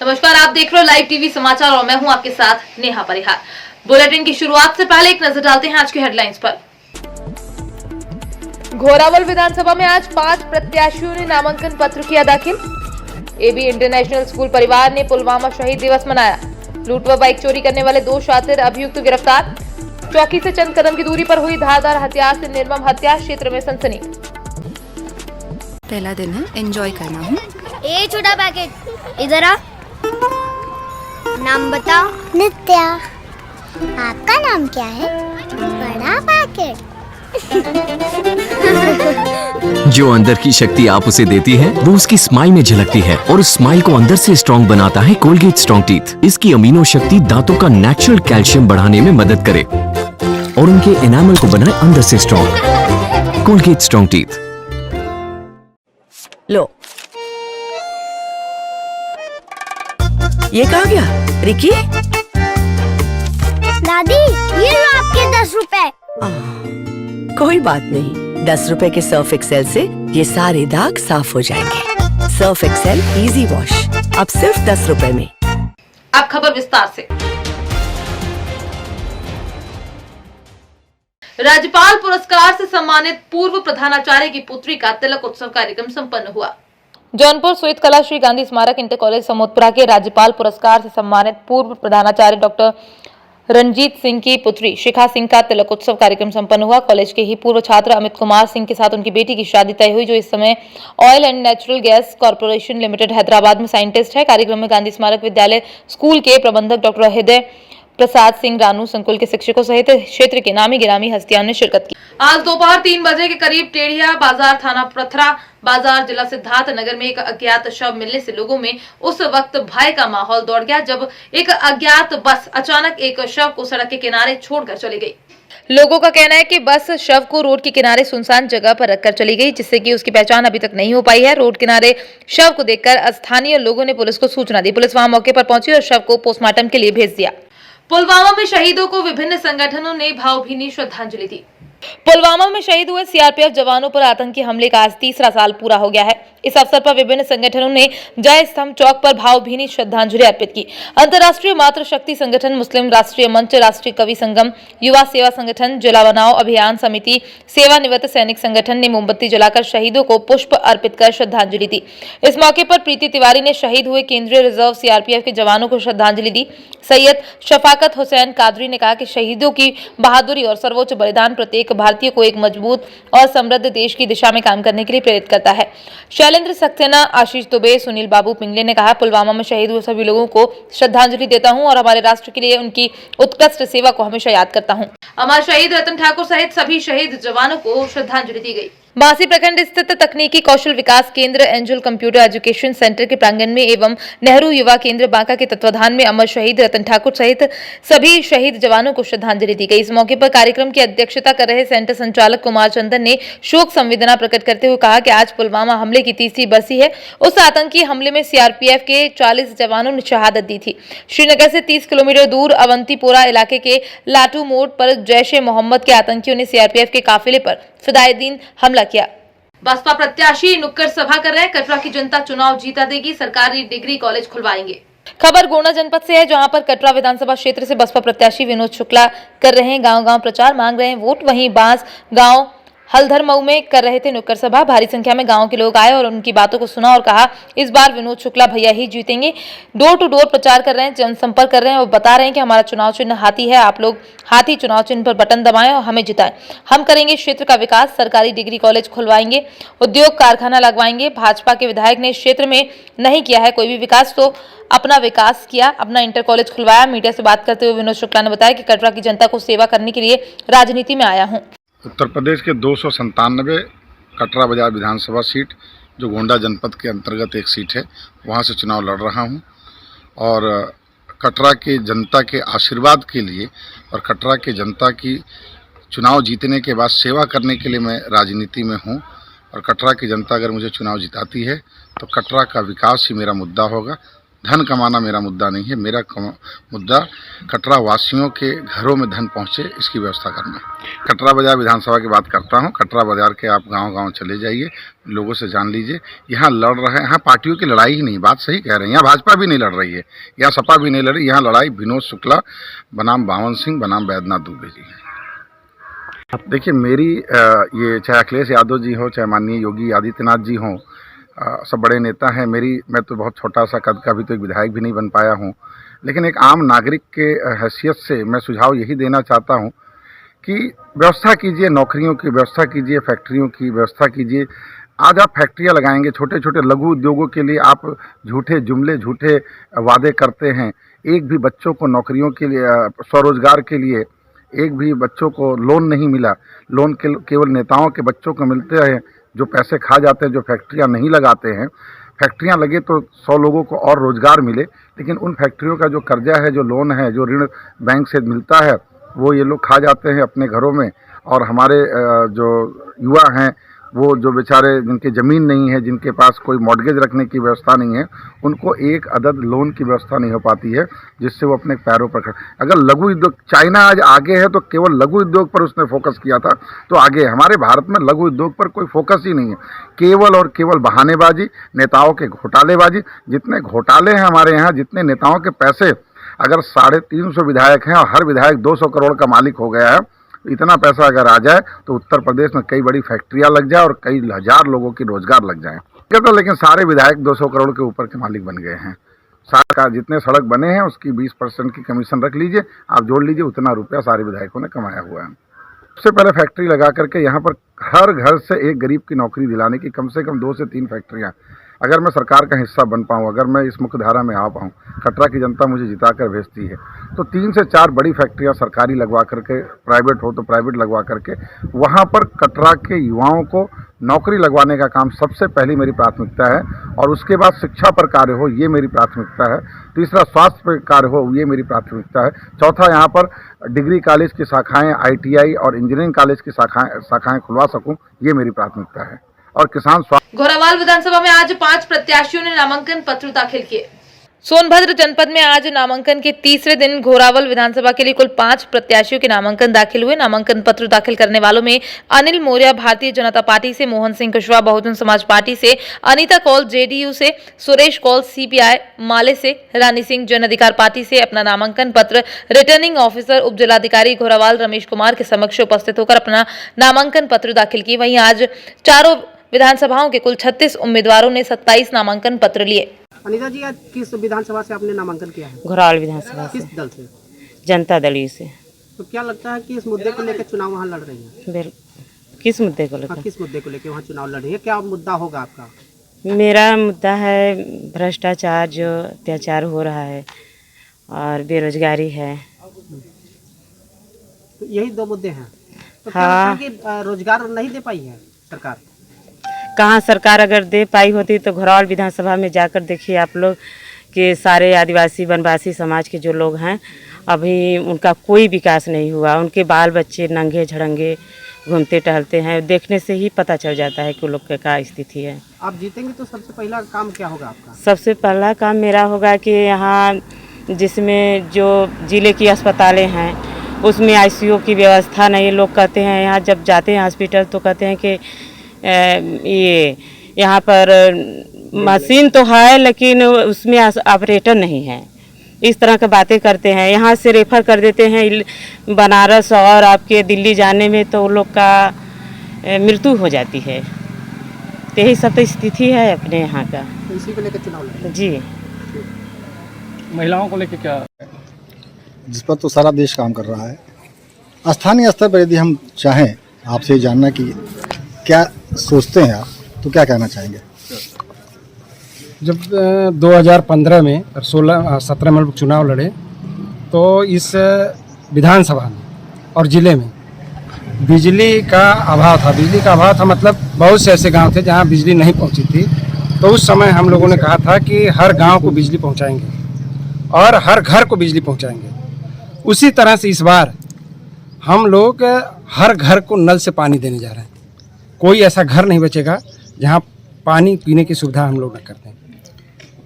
नमस्कार, आप देख रहे हो लाइव टीवी समाचार और मैं हूं आपके साथ नेहा परिहार। बुलेटिन की शुरुआत से पहले एक नजर डालते हैं आज की हेडलाइंस पर। घोरावल विधानसभा में आज 5 प्रत्याशियों ने नामांकन पत्र किया दाखिल। एबी इंटरनेशनल स्कूल परिवार ने पुलवामा शहीद दिवस मनाया। लूट व बाइक चोरी करने वाले 2 शातिर अभियुक्त गिरफ्तार। चौकी से चंद कदम की दूरी पर हुई धारदार हथियार से निर्मम हत्या, क्षेत्र में सनसनी। पहला दिन है, एंजॉय करना है। ए छोटा पैकेट इधर आ। नाम बताओ। नित्या। आपका नाम क्या है? बड़ा पैकेट। जो अंदर की शक्ति आप उसे देती है वो उसकी स्माइल में झलकती है और उस स्माइल को अंदर से स्ट्रॉन्ग बनाता है कोलगेट स्ट्रॉन्ग टीथ। इसकी अमीनो शक्ति दांतों का नेचुरल कैल्शियम बढ़ाने में मदद करे और उनके एनामल को बनाए अंदर से स्ट्रॉन्ग। Colgate strong teeth. लो, ये कहाँ गया? रिकी? दादी, ये लो आपके 10 रुपए। कोई बात नहीं, 10 रुपए के सर्फ एक्सेल से ये सारे दाग साफ हो जाएंगे। सर्फ एक्सेल इजी वॉश अब सिर्फ 10 रुपए में। अब खबर विस्तार से। राज्यपाल पुरस्कार से सम्मानित पूर्व प्रधानाचार्य की पुत्री का तिलक उत्सव कार्यक्रम संपन्न हुआ। जौनपुर स्वीत कला श्री गांधी स्मारक इंटर कॉलेज समोतपुरा के राज्यपाल पुरस्कार से सम्मानित पूर्व प्रधानाचार्य डॉक्टर रणजीत सिंह की पुत्री शिखा सिंह का तिलक उत्सव कार्यक्रम संपन्न हुआ। कॉलेज के ही पूर्व छात्र अमित कुमार सिंह के साथ उनकी बेटी की शादी तय हुई, जो इस समय oil and natural gas corporation limited Hyderabad में साइंटिस्ट है। कार्यक्रम में गांधी स्मारक विद्यालय स्कूल के प्रबंधक डॉक्टर हृदय प्रसाद सिंह रानू, संकुल के शिक्षकों सहित क्षेत्र के नामी गिरामी हस्तियों ने शिरकत की। आज दोपहर 3 बजे के करीब टेढ़िया बाजार थाना प्रथरा बाजार जिला सिद्धार्थ नगर में एक अज्ञात शव मिलने से लोगों में उस वक्त भय का माहौल दौड़ गया, जब एक अज्ञात बस अचानक एक शव को सड़क के किनारे छोड़कर चली गई। लोगों का कहना है कि बस शव को रोड के किनारे सुनसान जगह पर रखकर चली गई, जिससे कि उसकी पहचान अभी तक नहीं हो पाई है। रोड किनारे शव को देखकर स्थानीय लोगों ने पुलिस को सूचना दी। पुलिस वहां मौके पर पहुंची और शव को पोस्टमार्टम के लिए भेज दिया। पुलवामा में शहीदों को विभिन्न संगठनों ने भावभीनी श्रद्धांजलि दी। पुलवामा में शहीद हुए सीआरपीएफ जवानों पर आतंकी हमले का आज 3रा साल पूरा हो गया है। इस अवसर पर विभिन्न संगठनों ने जय स्तंभ चौक पर भावभीनी श्रद्धांजलि अर्पित की। अंतर्राष्ट्रीय मातृशक्ति संगठन, मुस्लिम राष्ट्रीय मंच, राष्ट्रीय कवि संगम, युवा सेवा संगठन, जिला बनाओ अभियान समिति, सेवानिवृत्त सैनिक संगठन ने मोमबत्ती जलाकर शहीदों को पुष्प अर्पित कर श्रद्धांजलि दी। इस मौके पर प्रीति तिवारी ने शहीद हुए केंद्रीय रिजर्व सीआरपीएफ के जवानों को श्रद्धांजलि दी। सैयद शफाकत हुसैन कादरी ने कहा कि शहीदों की बहादुरी और सर्वोच्च बलिदान प्रत्येक भारतीय को एक मजबूत और समृद्ध देश की दिशा में काम करने के लिए प्रेरित करता है। शैलेंद्र सक्सेना, आशीष दुबे, सुनील बाबू पिंगले ने कहा, पुलवामा में शहीद हुए सभी लोगों को श्रद्धांजलि देता हूं और हमारे राष्ट्र के लिए उनकी उत्कृष्ट सेवा को हमेशा याद करता हूं। अमर शहीद रतन ठाकुर सहित सभी शहीद जवानों को श्रद्धांजलि दी गई। बांसी प्रखंड स्थित तकनीकी कौशल विकास केंद्र एंजल कंप्यूटर एजुकेशन सेंटर के प्रांगण में एवं नेहरू युवा केंद्र बांका के तत्वाधान में अमर शहीद रतन ठाकुर सहित सभी शहीद जवानों को श्रद्धांजलि दी गई। इस मौके पर कार्यक्रम की अध्यक्षता कर रहे सेंटर संचालक कुमार चंदन ने शोक संवेदना प्रकट करते हुए कहा कि आज पुलवामा हमले की 3री बरसी है। उस आतंकी हमले में सीआरपीएफ के 40 जवानों ने शहादत दी थी। श्रीनगर से 30 किलोमीटर दूर अवंतीपोरा इलाके के लाटू मोड़ पर जैश ए मोहम्मद के आतंकियों ने सीआरपीएफ के काफिले पर फिदायेदीन हमला किया। बसपा प्रत्याशी नुक्कड़ सभा कर रहे हैं। कटरा की जनता चुनाव जीता देगी, सरकारी डिग्री कॉलेज खुलवाएंगे। खबर गोंडा जनपद से है, जहां पर कटरा विधानसभा क्षेत्र से बसपा प्रत्याशी विनोद शुक्ला कर रहे हैं गांव-गांव प्रचार, मांग रहे हैं वोट। वहीं बांस गांव हलधर मऊ में कर रहे थे नुक्कड़ सभा। भारी संख्या में गांव के लोग आए और उनकी बातों को सुना और कहा इस बार विनोद शुक्ला भैया ही जीतेंगे। डोर टू डोर प्रचार कर रहे हैं, जनसंपर्क कर रहे हैं और बता रहे हैं कि हमारा चुनाव चिन्ह हाथी है, आप लोग हाथी चुनाव चिन्ह पर बटन दबाएं और हमें जिताएं। हम करेंगे क्षेत्र का विकास, सरकारी डिग्री कॉलेज खुलवाएंगे, उद्योग कारखाना लगवाएंगे। भाजपा के विधायक ने क्षेत्र में नहीं किया है कोई भी विकास, तो अपना विकास किया, अपना इंटर कॉलेज खुलवाया। मीडिया से बात करते हुए विनोद शुक्ला ने बताया कि कटरा की जनता को सेवा करने के लिए राजनीति में आया हूँ। उत्तर प्रदेश के 297 कटरा बाजार विधानसभा सीट, जो गोंडा जनपद के अंतर्गत एक सीट है, वहां से चुनाव लड़ रहा हूं और कटरा के जनता के आशीर्वाद के लिए और कटरा के जनता की चुनाव जीतने के बाद सेवा करने के लिए मैं राजनीति में हूं। और कटरा की जनता अगर मुझे चुनाव जिताती है तो कटरा का विकास ही मेरा मुद्दा होगा। धन कमाना मेरा मुद्दा नहीं है। मेरा मुद्दा कटरा वासियों के घरों में धन पहुंचे, इसकी व्यवस्था करना। कटरा बाजार विधानसभा की बात करता हूं। कटरा बाजार के आप गांव-गांव चले जाइए, लोगों से जान लीजिए। यहाँ लड़ रहे हैं, यहाँ पार्टियों की लड़ाई ही नहीं, बात सही कह रहे हैं। यहाँ भाजपा भी नहीं लड़ रही है, यहाँ सपा भी नहीं लड़ रही। यहाँ लड़ाई विनोद शुक्ला बनाम बावन सिंह बनाम बैद्यनाथ दुबे जी है। देखिए, मेरी ये चाहे अखिलेश यादव जी हो, चाहे माननीय योगी आदित्यनाथ जी हों, सब बड़े नेता हैं। मैं तो बहुत छोटा सा कद का भी तो एक विधायक भी नहीं बन पाया हूँ, लेकिन एक आम नागरिक के हैसियत से मैं सुझाव यही देना चाहता हूँ कि व्यवस्था कीजिए, नौकरियों की व्यवस्था कीजिए, फैक्ट्रियों की व्यवस्था कीजिए। आज आप फैक्ट्रियाँ लगाएंगे, छोटे छोटे लघु उद्योगों के लिए आप झूठे जुमले, झूठे वादे करते हैं। एक भी बच्चों को नौकरियों के लिए, स्वरोजगार के लिए एक भी बच्चों को लोन नहीं मिला। लोन केवल नेताओं के बच्चों को मिलते हैं जो पैसे खा जाते हैं, जो फैक्ट्रियां नहीं लगाते हैं। फैक्ट्रियां लगे तो 100 लोगों को और रोजगार मिले, लेकिन उन फैक्ट्रियों का जो कर्जा है, जो लोन है, जो ऋण बैंक से मिलता है, वो ये लोग खा जाते हैं अपने घरों में। और हमारे जो युवा हैं, वो जो बेचारे जिनकी ज़मीन नहीं है, जिनके पास कोई मॉर्गेज रखने की व्यवस्था नहीं है, उनको एक अदद लोन की व्यवस्था नहीं हो पाती है जिससे वो अपने पैरों पर अगर लघु उद्योग, चाइना आज आगे है तो केवल लघु उद्योग पर उसने फोकस किया था, तो आगे हमारे भारत में लघु उद्योग पर कोई फोकस ही नहीं है। केवल और केवल बहानेबाजी, नेताओं के घोटालेबाजी। जितने घोटाले हैं हमारे यहाँ, जितने नेताओं के पैसे, अगर 350 विधायक हैं और हर विधायक 200 करोड़ का मालिक हो गया है, इतना पैसा अगर आ जाए तो उत्तर प्रदेश में कई बड़ी फैक्ट्रियां लग जाए और कई हजार लोगों की रोजगार लग जाए। लेकिन सारे विधायक 200 करोड़ के ऊपर के मालिक बन गए हैं। सारा जितने सड़क बने हैं उसकी 20% की कमीशन रख लीजिए, आप जोड़ लीजिए, उतना रुपया सारे विधायकों ने कमाया हुआ है। सबसे पहले फैक्ट्री लगा करके यहाँ पर हर घर से एक गरीब की नौकरी दिलाने की कम से कम 2 से 3 फैक्ट्रियाँ, अगर मैं सरकार का हिस्सा बन पाऊँ, अगर मैं इस मुख्य धारा में आ पाऊँ, कटरा की जनता मुझे जिताकर भेजती है, तो 3 से 4 बड़ी फैक्ट्रियाँ सरकारी लगवा करके, प्राइवेट हो तो प्राइवेट लगवा करके, वहाँ पर कटरा के युवाओं को नौकरी लगवाने का काम सबसे पहली मेरी प्राथमिकता है। और उसके बाद शिक्षा पर कार्य हो, ये मेरी प्राथमिकता है। तीसरा, स्वास्थ्य पर कार्य हो, ये मेरी प्राथमिकता है। चौथा, यहाँ पर डिग्री कॉलेज की शाखाएँ, ITI और इंजीनियरिंग कॉलेज की शाखाएँ खुलवा सकूँ, ये मेरी प्राथमिकता है। और किसान घोरावल विधानसभा में आज 5 प्रत्याशियों ने नामांकन पत्र दाखिल किए। सोनभद्र जनपद में आज नामांकन के तीसरे दिन घोरावल विधानसभा के लिए कुल 5 प्रत्याशियों के नामांकन दाखिल हुए। नामांकन पत्र दाखिल करने वालों में अनिल मौर्य भारतीय जनता पार्टी से, मोहन सिंह कुशवाहा बहुजन समाज पार्टी से, अनीता कौल JDU से, सुरेश कौल CPI माले से, रानी सिंह जन अधिकार पार्टी से अपना नामांकन पत्र रिटर्निंग ऑफिसर उप जिलाधिकारी घोरावल रमेश कुमार के समक्ष उपस्थित होकर अपना नामांकन पत्र दाखिल किए। वहीं आज चारों विधानसभाओं के कुल 36 उम्मीदवारों ने 27 नामांकन पत्र लिए। अनीता जी, आज किस विधानसभा से आपने नामांकन किया है? घोरावल विधानसभा से। किस दल से? जनता दल से। तो क्या लगता है कि इस मुद्दे को लेकर चुनाव वहाँ लड़ रही है? किस मुद्दे को लेकर? हाँ, किस मुद्दे को लेकर वहाँ चुनाव लड़ रही है? क्या मुद्दा होगा आपका? मेरा मुद्दा है भ्रष्टाचार, जो अत्याचार हो रहा है, और बेरोजगारी है। तो यही 2 मुद्दे हैं। तो क्या हाँ। लगता है कि रोजगार नहीं दे पाई है सरकार? कहाँ सरकार अगर दे पाई होती तो घोरावल विधानसभा में जाकर देखिए आप लोग कि सारे आदिवासी वनवासी समाज के जो लोग हैं, अभी उनका कोई विकास नहीं हुआ। उनके बाल बच्चे नंगे झड़ंगे घूमते टहलते हैं। देखने से ही पता चल जाता है कि लोग की क्या स्थिति है। आप जीतेंगे तो सबसे पहला काम क्या होगा आपका? सबसे पहला काम मेरा होगा कि यहाँ जिसमें जो जिले की अस्पतालें हैं उसमें ICU की व्यवस्था नहीं। लोग कहते हैं, यहाँ जब जाते हैं हॉस्पिटल तो कहते हैं कि ये यहाँ पर मशीन तो है लेकिन उसमें ऑपरेटर नहीं है। इस तरह की बातें करते हैं। यहाँ से रेफर कर देते हैं बनारस और आपके दिल्ली जाने में, तो लोग का मृत्यु हो जाती है। तो यही सब तो स्थिति है अपने यहाँ का। तो इसी को लेकर चुनाव लड़ रही है। जी। महिलाओं को लेकर क्या? जिस पर तो सारा देश काम कर रहा है। स्थानीय स्तर पर यदि हम चाहें आपसे जानना कि क्या सोचते हैं आप, तो क्या कहना चाहेंगे? जब 2015 में और 16-17 में चुनाव लड़े तो इस विधानसभा में और ज़िले में बिजली का अभाव था। बिजली का अभाव था मतलब बहुत से ऐसे गांव थे जहां बिजली नहीं पहुंची थी। तो उस समय हम लोगों ने कहा था कि हर गांव को बिजली पहुंचाएंगे और हर घर को बिजली पहुंचाएंगे। उसी तरह से इस बार हम लोग हर घर को नल से पानी देने जा रहे हैं। कोई ऐसा घर नहीं बचेगा जहां पानी पीने की सुविधा हम लोग न करते हैं।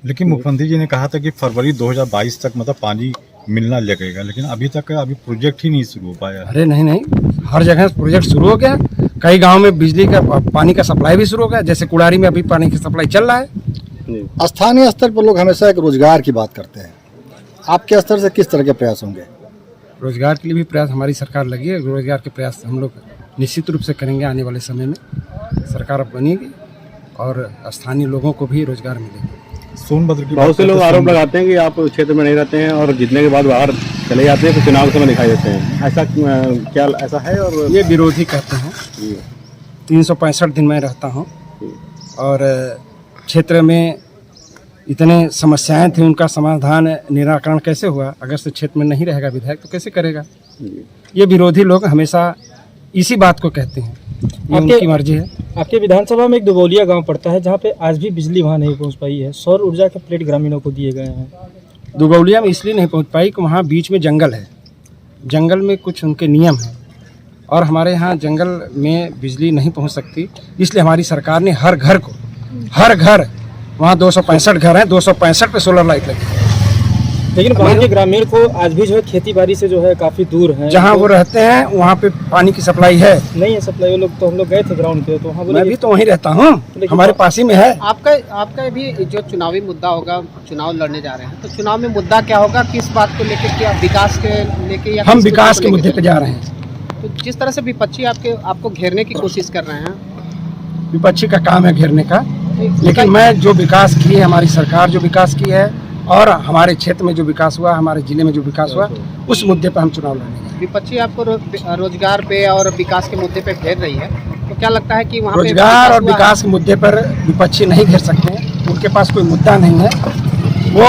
लेकिन मुख्यमंत्री जी ने कहा था कि फरवरी 2022 तक मतलब पानी मिलना लगेगा, लेकिन अभी तक अभी प्रोजेक्ट ही नहीं शुरू हो पाया। अरे नहीं, हर जगह प्रोजेक्ट शुरू हो गया। कई गांव में बिजली का पानी का सप्लाई भी शुरू हो गया, जैसे कुड़ारी में अभी पानी की सप्लाई चल रहा है। स्थानीय स्तर पर लोग हमेशा एक रोजगार की बात करते हैं, आपके स्तर से किस तरह के प्रयास होंगे? रोजगार के लिए भी प्रयास हमारी सरकार लगी है। रोजगार के प्रयास हम लोग निश्चित रूप से करेंगे। आने वाले समय में सरकार बनेगी और स्थानीय लोगों को भी रोजगार मिलेगा। सोनभद्र की बहुत से लोग आरोप लगाते हैं कि आप क्षेत्र में नहीं रहते हैं और जीतने के बाद बाहर चले जाते हैं तो चुनाव के समय दिखाई देते हैं। ऐसा क्या ऐसा है? और ये विरोधी कहते हैं। 365 दिन मैं रहता हूँ और क्षेत्र में इतने समस्याएं थी, उनका समाधान निराकरण कैसे हुआ? अगर से क्षेत्र में नहीं रहेगा विधायक तो कैसे करेगा? ये विरोधी लोग हमेशा इसी बात को कहते हैं, ये उनकी मर्जी है। आपके विधानसभा में एक दुगौलिया गांव पड़ता है जहां पे आज भी बिजली वहां नहीं पहुंच पाई है। सौर ऊर्जा के प्लेट ग्रामीणों को दिए गए हैं। दुगौलिया में इसलिए नहीं पहुंच पाई कि वहाँ बीच में जंगल है, जंगल में कुछ उनके नियम हैं और हमारे यहाँ जंगल में बिजली नहीं पहुँच सकती। इसलिए हमारी सरकार ने हर घर वहाँ 265 घर हैं, 265 पे सोलर लाइट लगी। लेकिन वहाँ के ग्रामीण को आज भी जो है खेती बाड़ी से जो है काफी दूर है। जहाँ वो रहते हैं वहाँ पे पानी की सप्लाई है नहीं है सप्लाई। वो लोग तो हम लोग गए थे ग्राउंड पे, तो वहाँ मैं भी तो वहीं रहता हूँ, हमारे पास ही में है। आपका भी जो चुनावी मुद्दा होगा, चुनाव लड़ने जा रहे हैं, तो चुनाव में मुद्दा क्या होगा? किस बात को लेकर? क्या विकास के लेके या हम विकास के मुद्दे पे जा रहे हैं। तो जिस तरह से विपक्षी आपको घेरने की कोशिश कर रहे हैं, विपक्षी का काम है घेरने का, लेकिन मैं जो विकास की है, हमारी सरकार जो विकास की है और हमारे क्षेत्र में जो विकास हुआ, हमारे जिले में जो विकास हुआ, उस मुद्दे पर हम चुनाव लड़ेंगे। विपक्षी आपको रोजगार पे और विकास के मुद्दे पे घेर रही है, तो क्या लगता है कि वहाँ पे रोजगार और विकास के मुद्दे पर विपक्षी नहीं घेर सकते हैं? उनके पास कोई मुद्दा नहीं है, वो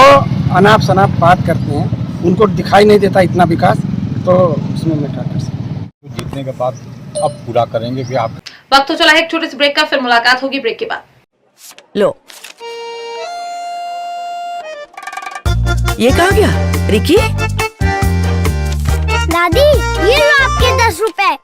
अनाप शनाप बात करते हैं, उनको दिखाई नहीं देता इतना विकास, तो उसमें मैं क्या कर सकता हूँ? जीतने के बाद अब पूरा करेंगे कि आप। वक्त तो चला है एक छोटे से ब्रेक का, फिर मुलाकात होगी ब्रेक के बाद। लो, ये कहाँ गया? रिकी, दादी ये लो आपके 10 रुपए।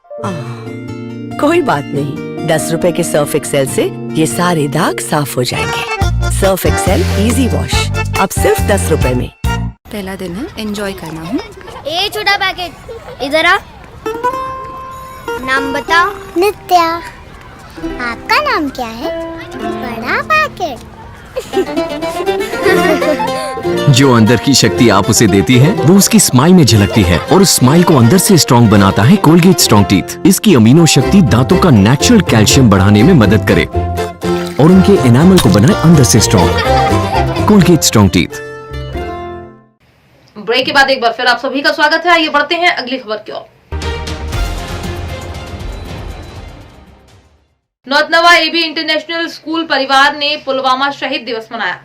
कोई बात नहीं, 10 रुपए के सर्फ एक्सेल से ये सारे दाग साफ हो जाएंगे। सर्फ एक्सेल इजी वॉश अब सिर्फ 10 रुपए में। पहला दिन है, एंजॉय करना है। ये छोटा पैकेट इधर आ। नाम बताओ। नित्या। आपका नाम क्या है? बड़ा पैकेट। जो अंदर की शक्ति आप उसे देती है वो उसकी स्माइल में झलकती है और उस स्माइल को अंदर से स्ट्रॉन्ग बनाता है कोलगेट स्ट्रॉन्ग टीथ। इसकी अमीनो शक्ति दांतों का नेचुरल कैल्शियम बढ़ाने में मदद करे और उनके एनामल को बनाए अंदर से strong. Colgate strong teeth. Break के बाद एक बार फिर आप सभी का स्वागत है। आइए बढ़ते हैं अगली खबर की ओर। नौतनवा एबी इंटरनेशनल स्कूल परिवार ने पुलवामा शहीद दिवस मनाया।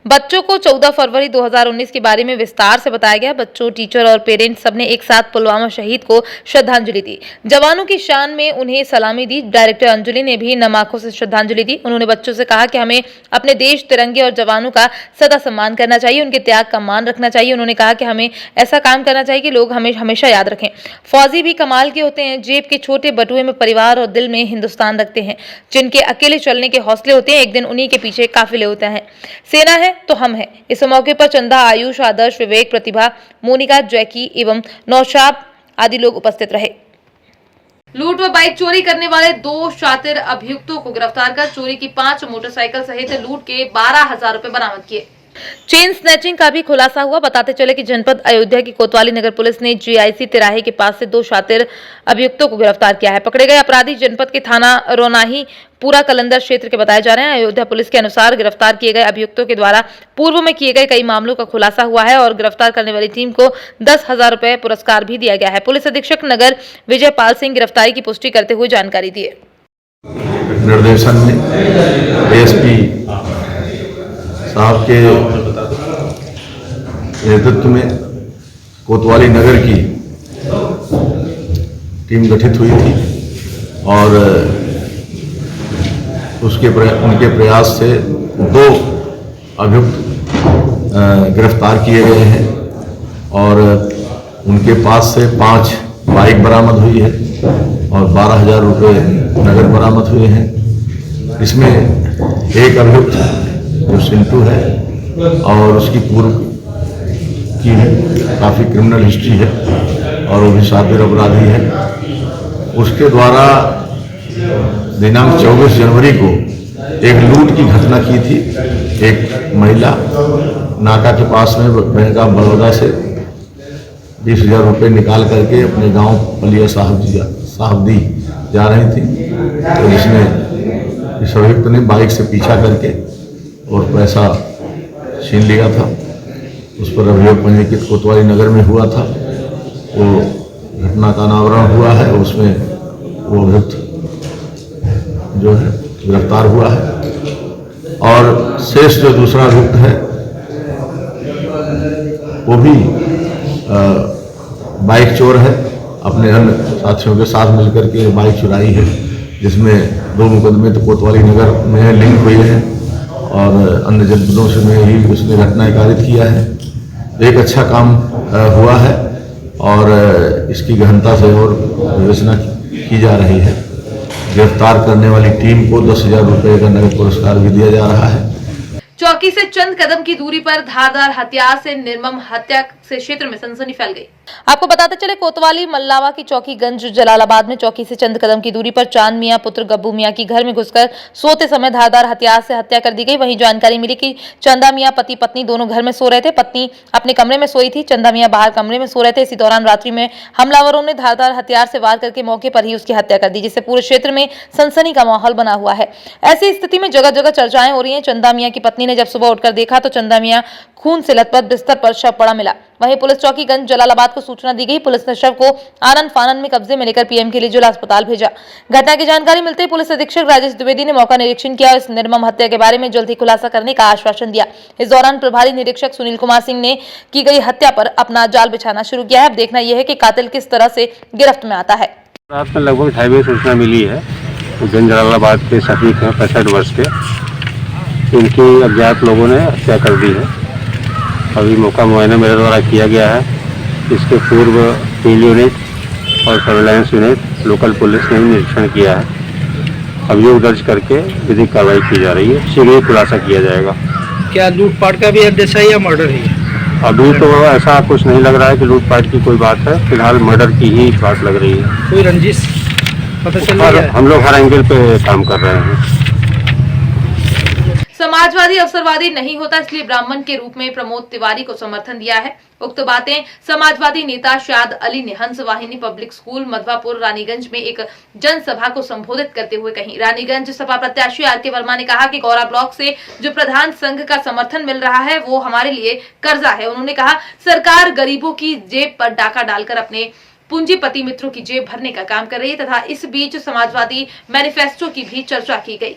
बच्चों को 14 फरवरी 2019 के बारे में विस्तार से बताया गया। बच्चों, टीचर और पेरेंट्स सबने एक साथ पुलवामा शहीद को श्रद्धांजलि दी। जवानों की शान में उन्हें सलामी दी। डायरेक्टर अंजलि ने भी नम आंखों से श्रद्धांजलि दी। उन्होंने बच्चों से कहा कि हमें अपने देश, तिरंगे और जवानों का सदा सम्मान करना चाहिए, उनके त्याग का मान रखना चाहिए। उन्होंने कहा कि हमें ऐसा काम करना चाहिए कि लोग हमें हमेशा याद रखें। फौजी भी कमाल के होते हैं, जेब के छोटे बटुए में परिवार और दिल में हिंदुस्तान रखते हैं। जिनके अकेले चलने के हौसले होते हैं, एक दिन उन्हीं के पीछे काफिले होते हैं। सेना है तो हम हैं। इस मौके पर चंदा, आयुष, आदर्श, विवेक, प्रतिभा, मोनिका, जैकी एवं नौशाब आदि लोग उपस्थित रहे। लूट व बाइक चोरी करने वाले 2 शातिर अभियुक्तों को गिरफ्तार कर चोरी की 5 मोटरसाइकिल सहित लूट के 12,000 रुपए बरामद किए। चेन स्नैचिंग का भी खुलासा हुआ। बताते चले कि जनपद अयोध्या की कोतवाली नगर पुलिस ने जीआईसी तिराहे के पास से 2 शातिर अभियुक्तों को गिरफ्तार किया है। पकड़े गए अपराधी जनपद के थाना रोनाही पूरा कलंदर क्षेत्र के बताए जा रहे हैं। अयोध्या पुलिस के अनुसार गिरफ्तार किए गए अभियुक्तों के द्वारा पूर्व में किए गए कई मामलों का खुलासा हुआ है और गिरफ्तार करने वाली टीम को 10,000 रुपए पुरस्कार भी दिया गया है। पुलिस अधीक्षक नगर विजय पाल सिंह गिरफ्तारी की पुष्टि करते हुए जानकारी दिए। निर्देशन में एएसपी साहब के नेतृत्व में कोतवाली नगर की टीम गठित हुई थी और उनके प्रयास से 2 अभियुक्त गिरफ्तार किए गए हैं और उनके पास से 5 बाइक बरामद हुई है और 12,000 रुपये नगद बरामद हुए हैं। इसमें एक अभियुक्त जो सिंटू है और उसकी पूर्व की काफ़ी क्रिमिनल हिस्ट्री है और वो भी शातिर अपराधी है। उसके द्वारा दिनांक 24 जनवरी को एक लूट की घटना की थी। एक महिला नाका के पास में बैंक ऑफ बड़ौदा से 20,000 रुपये निकाल करके अपने गांव पलिया साहबदी जा रही थी, तो जिसमें इस अभियुक्त ने बाइक से पीछा करके और पैसा छीन लिया था। उस पर अभियोग पंजीकृत कोतवाली नगर में हुआ था। वो घटना का अनावरण हुआ है, उसमें वो अभियुक्त जो है गिरफ्तार हुआ है और शेष जो दूसरा अभियुक्त है वो भी बाइक चोर है। अपने अन्य साथियों के साथ मिलकर के बाइक चुराई है, जिसमें 2 मुकदमे तो कोतवाली नगर में लिंक हुए हैं और अन्य जनपदों से में ही उसने घटनाएं कारित किया है। एक अच्छा काम हुआ है और इसकी गहनता से और विवेचना की जा रही है। गिरफ्तार करने वाली टीम को 10,000 रुपये का नगद पुरस्कार भी दिया जा रहा है। चौकी से चंद कदम की दूरी पर धारदार हथियार से निर्मम हत्या से क्षेत्र में सनसनी फैल गई। आपको बताते चले कोतवाली मल्लावा की चौकी गंज जलालाबाद में चौकी से चंद कदम की दूरी पर चांद मियां पुत्र गब्बू मियां की घर में घुसकर सोते समय धारदार हथियार से हत्या कर दी गई। वहीं जानकारी मिली कि चंदा मियां पति पत्नी दोनों घर में सो रहे थे। पत्नी अपने कमरे में सोई थी, चंदा मियां बाहर कमरे में सो रहे थे। इसी दौरान रात्रि में हमलावरों ने धारदार हथियार से वार करके मौके पर ही उसकी हत्या कर दी, जिससे पूरे क्षेत्र में सनसनी का माहौल बना हुआ है। ऐसी स्थिति में जगह जगह चर्चाएं हो रही हैं। चंदा मियां की पत्नी ने जब सुबह उठकर देखा तो चंदा मियां खून से लथपथ बिस्तर पर शव पड़ा मिला। वहीं पुलिस चौकी गंज जलालाबाद को सूचना दी गई। पुलिस ने शव को आनन फानन में कब्जे में लेकर पीएम के लिए जिला अस्पताल भेजा। घटना की जानकारी मिलते ही पुलिस अधीक्षक राजेश द्विवेदी ने मौका निरीक्षण किया और इस निर्मम हत्या के बारे में जल्द ही खुलासा करने का आश्वासन दिया। इस दौरान प्रभारी निरीक्षक सुनील कुमार सिंह ने की गई हत्या पर अपना जाल बिछाना शुरू किया है। अब देखना यह है कि कातिल किस तरह से गिरफ्त में आता है। रात में लगभग 2:30 बजे सूचना मिली है। गंज जलालाबाद के शफीक हैं 65 वर्ष के, इनकी अज्ञात लोगों ने हत्या कर दी है। अभी मौका मुआयना मेरे द्वारा किया गया है। इसके पूर्व फील्ड यूनिट और सर्वेलेंस यूनिट लोकल पुलिस ने भी निरीक्षण किया है। अभियोग दर्ज करके विधिक कार्रवाई की जा रही है। शीघ्र ही खुलासा किया जाएगा। क्या लूटपाट का भी उद्देश्य है या मर्डर ही है? अभी तो ऐसा कुछ नहीं लग रहा है कि लूटपाट की कोई बात है। फिलहाल मर्डर की ही बात लग रही है। कोई रंजिश पता चल रही है? हम लोग हर एंगल पे काम कर रहे हैं। समाजवादी अवसरवादी नहीं होता, इसलिए ब्राह्मण के रूप में प्रमोद तिवारी को समर्थन दिया है। उक्त बातें समाजवादी नेता शाद अली ने हंस वाहिनी पब्लिक स्कूल मधवापुर रानीगंज में एक जनसभा को संबोधित करते हुए कही। रानीगंज सपा प्रत्याशी आर.के. वर्मा ने कहा कि गौरा ब्लॉक से जो प्रधान संघ का समर्थन मिल रहा है वो हमारे लिए कर्जा है। उन्होंने कहा सरकार गरीबों की जेब पर डाका डालकर अपने पूंजीपति मित्रों की जेब भरने का काम कर रही है तथा इस बीच समाजवादी मैनिफेस्टो की भी चर्चा की गई।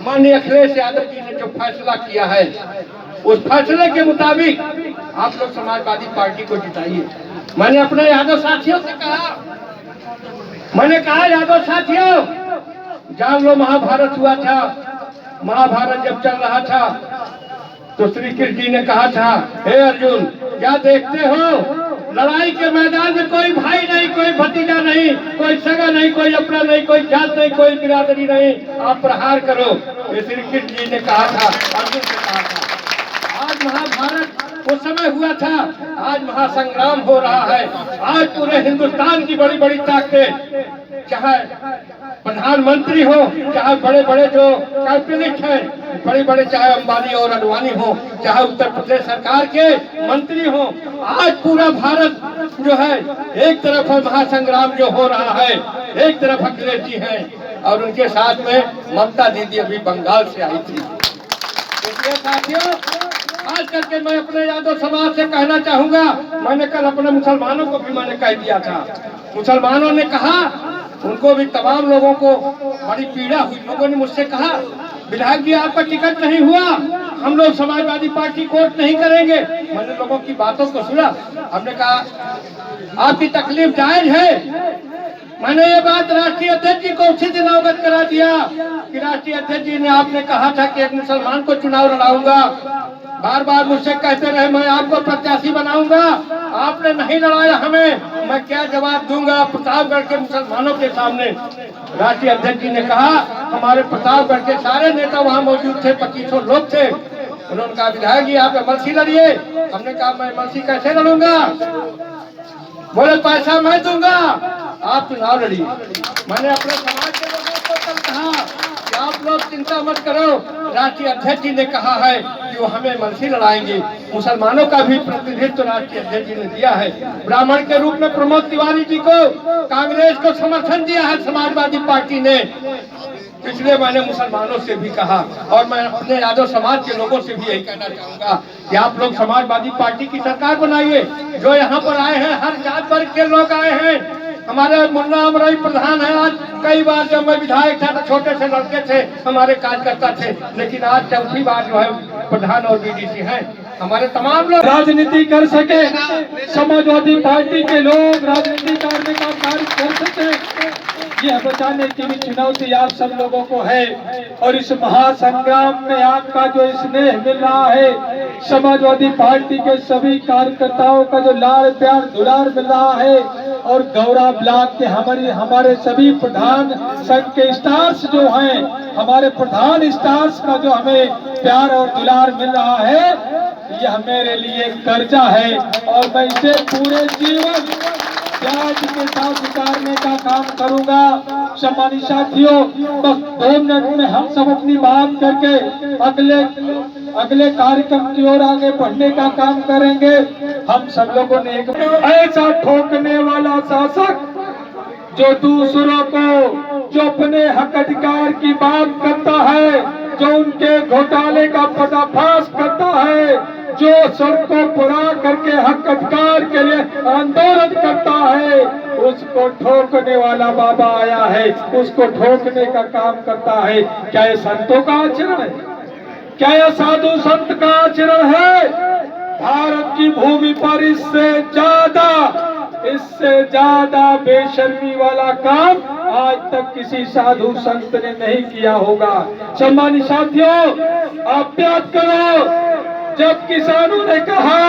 माननीय अखिलेश यादव जी ने जो फैसला किया है उस फैसले के मुताबिक आप लोग समाजवादी पार्टी को जिताइए। मैंने अपने यादव साथियों से कहा, यादव साथियों जान लो महाभारत हुआ था। महाभारत जब चल रहा था तो श्री कृष्ण जी ने कहा था, हे अर्जुन क्या देखते हो, लड़ाई के मैदान में कोई भाई नहीं, कोई भतीजा नहीं, कोई सगा नहीं, कोई अपना नहीं, कोई जात नहीं, कोई बिरादरी नहीं, आप प्रहार करो। ये श्री कृष्ण जी ने कहा था, अर्जुन से कहा था। आज महाभारत उस समय हुआ था, आज महासंग्राम हो रहा है। आज पूरे हिंदुस्तान की बड़ी बड़ी ताकतें, चाहे प्रधानमंत्री हो, चाहे बड़े बड़े जो कैबिनेट है, बड़े बड़े चाहे अंबानी और अडवाणी हो, चाहे उत्तर प्रदेश सरकार के मंत्री हो, आज पूरा भारत जो है एक तरफ है महासंग्राम जो हो रहा है, एक तरफ अखिलेश जी हैं और उनके साथ में ममता दीदी अभी बंगाल से आई थी। इसलिए साथियों खास करके मैं अपने यादव समाज से कहना चाहूंगा, मैंने कल अपने मुसलमानों को भी मैंने कह दिया था। मुसलमानों ने कहा, उनको भी तमाम लोगों को बड़ी पीड़ा हुई। लोगों ने मुझसे कहा विधायक जी आपका टिकट नहीं हुआ, हम लोग समाजवादी पार्टी कोर्ट नहीं करेंगे। मैंने लोगों की बातों को सुना। हमने कहा आपकी तकलीफ जायज है। मैंने ये बात राष्ट्रीय अध्यक्ष जी को उसी दिन अवगत करा दिया कि राष्ट्रीय अध्यक्ष जी ने आपने कहा था कि एक मुसलमान को चुनाव लड़ाऊंगा। बार बार मुझसे कहते रहे मैं आपको प्रत्याशी बनाऊंगा, आपने नहीं लड़ाया हमें, मैं क्या जवाब दूंगा प्रतापगढ़ के मुसलमानों के सामने। राष्ट्रीय अध्यक्ष जी ने कहा हमारे प्रतापगढ़ के सारे नेता वहाँ मौजूद थे, 2500 लोग थे। उन्होंने कहा विधायक जी आप एमएलसी लड़िए। हमने कहा मैं एमएलसी कैसे लड़ूंगा? बोले पैसा मैं दूंगा, आप चुनाव लड़िए। मैंने अपने समाज के लोगों को कल कहा कि आप लोग चिंता मत करो, राष्ट्रीय अध्यक्ष जी ने कहा है कि वो हमें एमएलसी लड़ाएंगे। मुसलमानों का भी प्रतिनिधित्व राष्ट्रीय अध्यक्ष जी ने दिया है। ब्राह्मण के रूप में प्रमोद तिवारी जी को कांग्रेस को समर्थन दिया है समाजवादी पार्टी ने। इसलिए मैंने मुसलमानों से भी कहा और मैं अपने यादव समाज के लोगों से भी यही कहना चाहूंगा कि आप लोग समाजवादी पार्टी की सरकार बनाइए। जो यहाँ पर आए हैं हर जात वर्ग के लोग आए हैं। हमारे मुन्ना अमराई प्रधान है। आज कई बार जब मैं विधायक था तो छोटे से लड़के थे, हमारे कार्यकर्ता थे, लेकिन आज चौथी बार जो है प्रधान और बीडीसी हैं। हमारे तमाम लोग राजनीति कर सके, समाजवादी पार्टी के लोग राजनीति करने का कार्य कर सके, ये बचाने की भी चुनौती आप सब लोगों को है। और इस महासंग्राम में आपका जो स्नेह मिल रहा है, समाजवादी पार्टी के सभी कार्यकर्ताओं का जो लाड़ प्यार दुलार मिल रहा है, और गौरा ब्लॉक के हमारे सभी प्रधान संघ के स्टार्स जो हैं, हमारे प्रधान स्टार्स का जो हमें प्यार और दुलार मिल रहा है, यह मेरे लिए कर्जा है और मैं इसे पूरे जीवन प्यार के साथ उतारने का काम करूंगा। सम्मानित साथियों, बस 2 मिनट में हम सब अपनी बात करके अगले कार्यक्रम की ओर आगे बढ़ने का काम करेंगे। हम सब लोगों ने एक ऐसा ठोकने वाला शासक जो दूसरों को, जो अपने हक अधिकार की बात करता है, जो उनके घोटाले का पर्दाफाश करता है, जो सड़कों पर करके हक अधिकार के लिए आंदोलन करता है, उसको ठोकने वाला बाबा आया है, उसको ठोकने का काम करता है। क्या ये संतों का आचरण है? क्या यह साधु संत का आचरण है? भारत की भूमि पर इससे ज्यादा बेशर्मी वाला काम आज तक किसी साधु संत ने नहीं किया होगा। सम्मानित साथियों, आप याद करो, जब किसानों ने कहा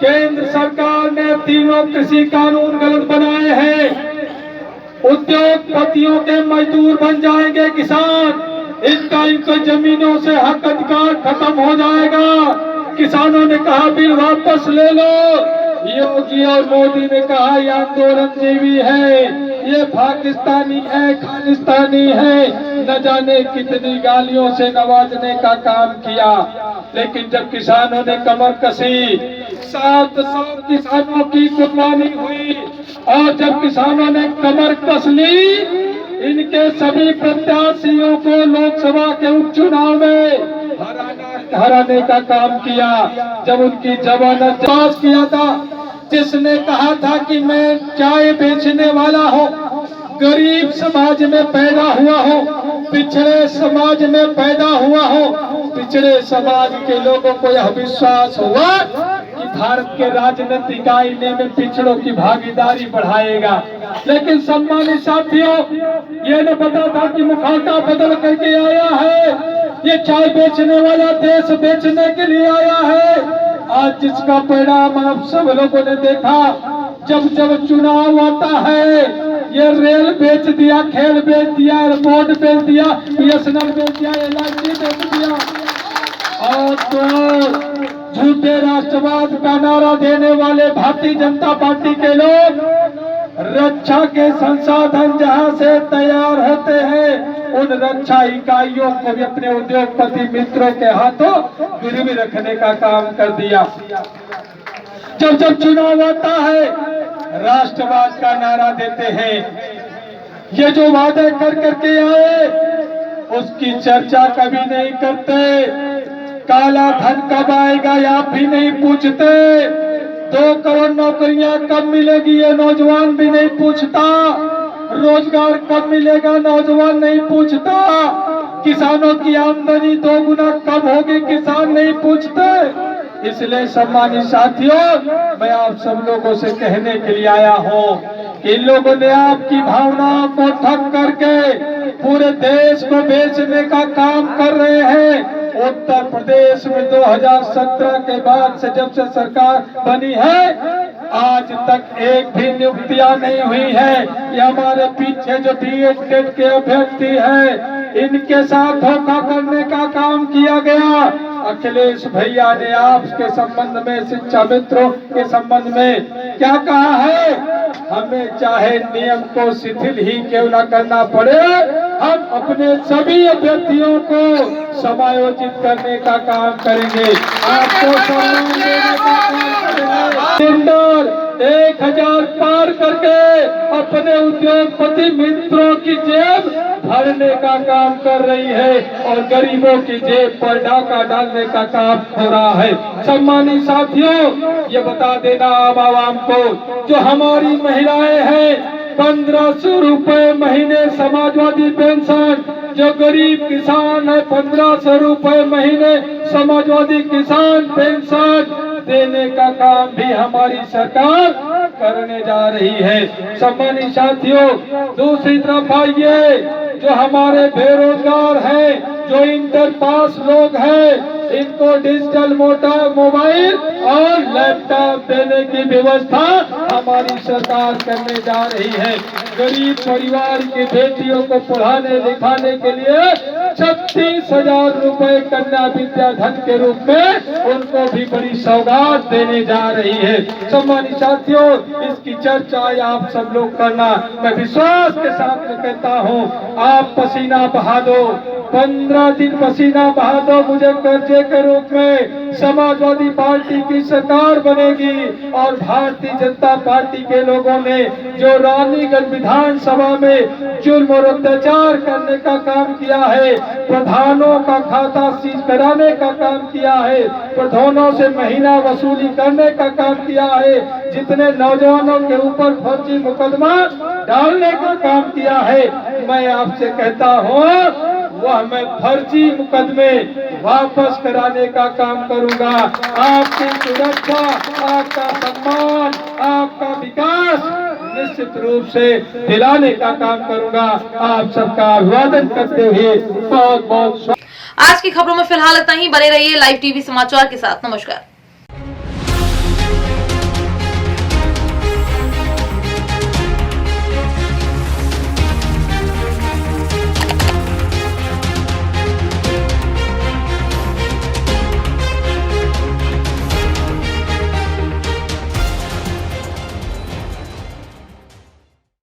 केंद्र सरकार ने 3 कृषि कानून गलत बनाए हैं, उद्योगपतियों के मजदूर बन जाएंगे किसान, इनको जमीनों से हक अधिकार खत्म हो जाएगा। किसानों ने कहा बिल वापस ले लो। योगी और मोदी ने कहा ये आंदोलन जीवी है, ये पाकिस्तानी है, खालिस्तानी है, न जाने कितनी गालियों से नवाजने का काम किया। लेकिन जब किसानों ने कमर कसी, 700 किसानों की कुर्बानी हुई, और जब किसानों ने कमर कस ली, इनके सभी प्रत्याशियों को लोकसभा के उपचुनाव में हराने का काम किया। जब उनकी जमानत पास किया था, जिसने कहा था कि मैं चाय बेचने वाला हूँ, गरीब समाज में पैदा हुआ हूँ, पिछड़े समाज में पैदा हुआ हूँ, पिछड़े समाज के लोगों को यह विश्वास हुआ कि भारत के राजनीतिक आईने में पिछड़ों की भागीदारी बढ़ाएगा। लेकिन सम्मानित साथियों, ये न पता था कि मुखौटा बदल करके आया है, ये चाय बेचने वाला देश बेचने के लिए आया है। आज जिसका परिणाम आप सब लोगों ने देखा, जब जब चुनाव आता है, ये रेल बेच दिया, खेल बेच दिया, एयरपोर्ट बेच दिया, बीएसएनएल बेच दिया, एलआईसी बेच दिया, और तो झूठे राष्ट्रवाद का नारा देने वाले भारतीय जनता पार्टी के लोग रक्षा के संसाधन जहां से तैयार होते हैं, उन रक्षा इकाइयों को भी अपने उद्योगपति मित्रों के हाथों गिरवी रखने का काम कर दिया। जब जब चुनाव आता है, राष्ट्रवाद का नारा देते हैं। ये जो वादे कर करके आए, उसकी चर्चा कभी नहीं करते। काला धन कब आएगा या भी नहीं पूछते। 2 करोड़ नौकरियां कब मिलेगी ये नौजवान भी नहीं पूछता। रोजगार कब मिलेगा नौजवान नहीं पूछता। किसानों की आमदनी 2 गुना कब होगी किसान नहीं पूछते। इसलिए सम्मानित साथियों, मैं आप सब लोगों से कहने के लिए आया हूँ कि इन लोगों ने आपकी भावनाओं को ठग करके पूरे देश को बेचने का काम कर रहे हैं। उत्तर प्रदेश में 2017 के बाद से जब से सरकार बनी है, आज तक एक भी नियुक्तियां नहीं हुई है। ये हमारे पीछे जो बीएड टेट के अभ्यर्थी है, इनके साथ धोखा करने का काम किया गया। अखिलेश भैया ने आपके संबंध में, शिक्षा मित्रों के संबंध में क्या कहा है? हमें चाहे नियम को शिथिल ही क्यों न करना पड़े, हम अपने सभी अभ्यर्थियों को समायोजित करने का काम करेंगे, आपको सम्मान देने का काम करेंगे। 1000 पार करके अपने उद्योगपति मित्रों की जेब भरने का काम कर रही है और गरीबों की जेब पर डाका डालने का काम हो रहा है। सम्मानित साथियों, ये बता देना आम आवाम को, जो हमारी महिलाएं हैं, 1500 रुपए महीने समाजवादी पेंशन, जो गरीब किसान है 1500 रुपए महीने समाजवादी किसान पेंशन देने का काम भी हमारी सरकार करने जा रही है। सम्मानित साथियों, दूसरी तरफ आइए, जो हमारे बेरोजगार हैं, जो इंटर पास लोग हैं, इनको डिजिटल मोबाइल और लैपटॉप देने की व्यवस्था हमारी सरकार करने जा रही है। गरीब परिवार की बेटियों को पढ़ाने लिखाने के लिए 36,000 रुपए कन्या विद्या धन के रूप में उनको भी बड़ी सौगात देने जा रही है। सम्मानित साथियों, इसकी चर्चा आप सब लोग करना, मैं विश्वास के साथ में कहता हूँ, आप पसीना बहा दो, 15 दिन पसीना बहा दो, मुझे कर्जे के रूप में समाजवादी पार्टी की सरकार बनेगी। और भारतीय जनता पार्टी के लोगों ने जो रानीगंज विधानसभा में जुल्म और अत्याचार करने का काम किया है, प्रधानों का खाता सीज कराने का काम किया है, प्रधानों से महीना वसूली करने का काम किया है, जितने नौजवानों के ऊपर फर्जी मुकदमा डालने का काम किया है, मैं आपसे कहता हूँ वह मैं फर्जी मुकदमे वापस कराने का काम करूंगा। आपकी सुरक्षा, आपका सम्मान, आपका विकास निश्चित रूप से दिलाने का काम करूंगा। आप सबका अभिवादन करते हुए बहुत बहुत आज की खबरों में फिलहाल इतना ही। बने रहिए लाइव टीवी समाचार के साथ। नमस्कार।